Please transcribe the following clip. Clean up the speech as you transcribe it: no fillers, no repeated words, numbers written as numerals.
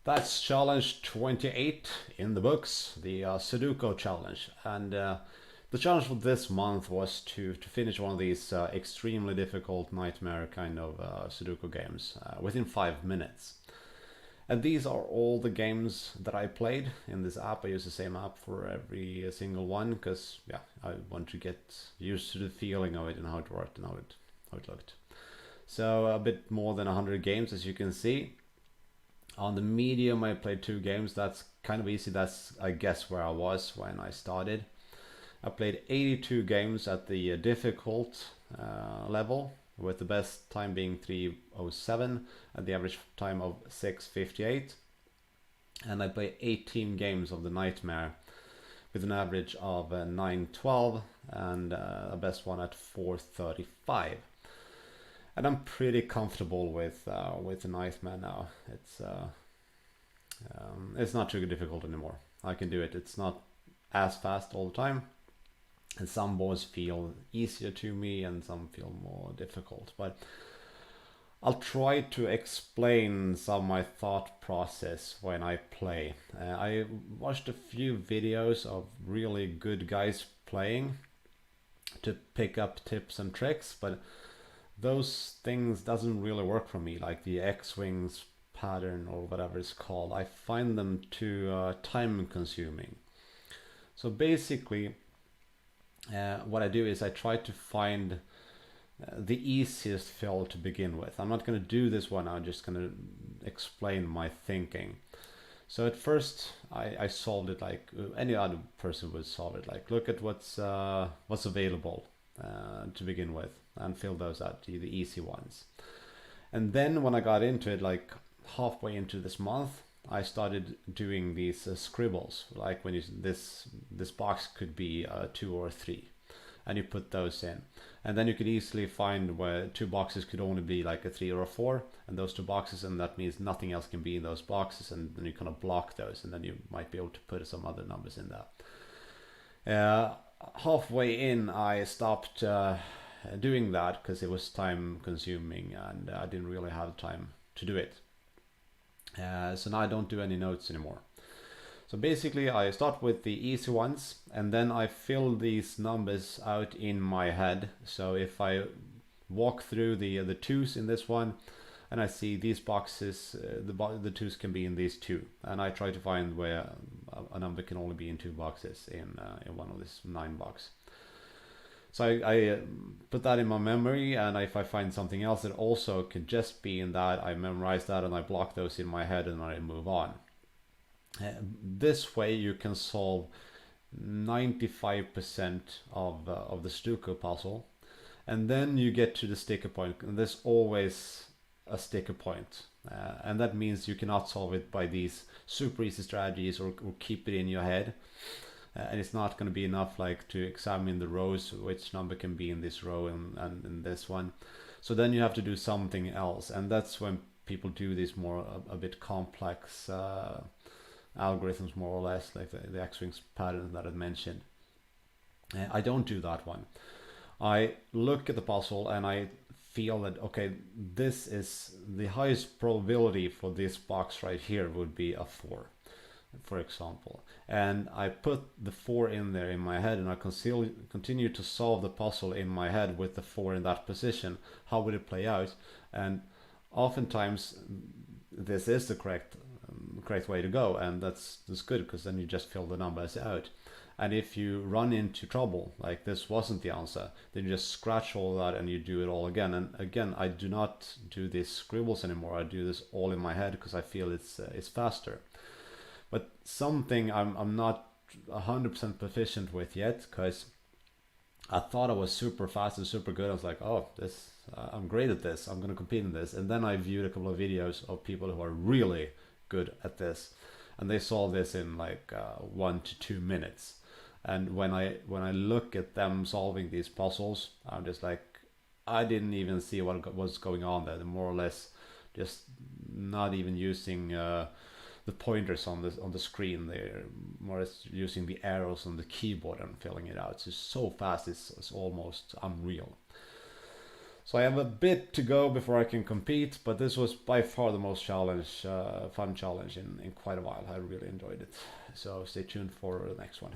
That's challenge 28 in the books, the Sudoku challenge. And the challenge for this month was to finish one of these extremely difficult nightmare kind of Sudoku games within 5 minutes. And these are all the games that I played in this app. I use the same app for every single one because, yeah, I want to get used to the feeling of it and how it worked and how it looked. So a bit more than 100 games, as you can see. On the medium, I played 2 games. That's kind of easy. That's, I guess, where I was when I started. I played 82 games at the difficult level, with the best time being 3:07 and the average time of 6:58. And I played 18 games of the nightmare with an average of 9:12 and a best one at 4:35. And I'm pretty comfortable with the nightmare now. It's not too difficult anymore. I can do it. It's not as fast all the time, and some boards feel easier to me and some feel more difficult. But I'll try to explain some of my thought process when I play. I watched a few videos of really good guys playing to pick up tips and tricks, but those things doesn't really work for me, like the X-Wings pattern or whatever it's called. I find them too time consuming. So basically, what I do is I try to find the easiest fill to begin with. I'm not going to do this one, I'm just going to explain my thinking. So at first I solved it like any other person would solve it, like look at what's available to begin with and fill those out, the easy ones. And then when I got into it, like halfway into this month, I started doing these scribbles, like when this box could be 2 or 3, and you put those in, and then you could easily find where 2 boxes could only be like a 3 or a 4, and those 2 boxes, and that means nothing else can be in those boxes, and then you kind of block those, and then you might be able to put some other numbers in there. Halfway in, I stopped doing that because it was time consuming and I didn't really have time to do it. So now I don't do any notes anymore. So basically I start with the easy ones and then I fill these numbers out in my head. So if I walk through the twos in this one and I see these boxes, the twos can be in these 2, and I try to find where a number can only be in 2 boxes in one of these 9 box. So I put that in my memory, and if I find something else that also could just be in that, I memorize that and I block those in my head and I move on. This way you can solve 95% of the Sudoku puzzle, and then you get to the sticker point, and there's always a sticker point. And that means you cannot solve it by these super easy strategies or keep it in your head. And it's not going to be enough like to examine the rows, which number can be in this row and in this one. So then you have to do something else, and that's when people do these more a bit complex algorithms, more or less, like the X-Wings pattern that I mentioned. I don't do that one. I look at the puzzle and I feel that, okay, this is the highest probability for this box right here would be a 4, for example. And I put the 4 in there in my head, and I continue to solve the puzzle in my head with the 4 in that position. How would it play out? And oftentimes this is the correct way to go, and that's good, because then you just fill the numbers out. And if you run into trouble, like this wasn't the answer, then you just scratch all that and you do it all again. And again, I do not do these scribbles anymore. I do this all in my head because I feel it's faster. But something I'm not 100% proficient with yet, because I thought I was super fast and super good. I was like, oh, this I'm great at this. I'm going to compete in this. And then I viewed a couple of videos of people who are really good at this, and they solve this in like 1 to 2 minutes. And when I look at them solving these puzzles, I'm just like, I didn't even see what was going on there. They're more or less just not even using the pointers on the screen. They're more or less using the arrows on the keyboard and filling it out. It's just so fast. It's almost unreal. So I have a bit to go before I can compete, but this was by far the most fun challenge in quite a while. I really enjoyed it. So stay tuned for the next one.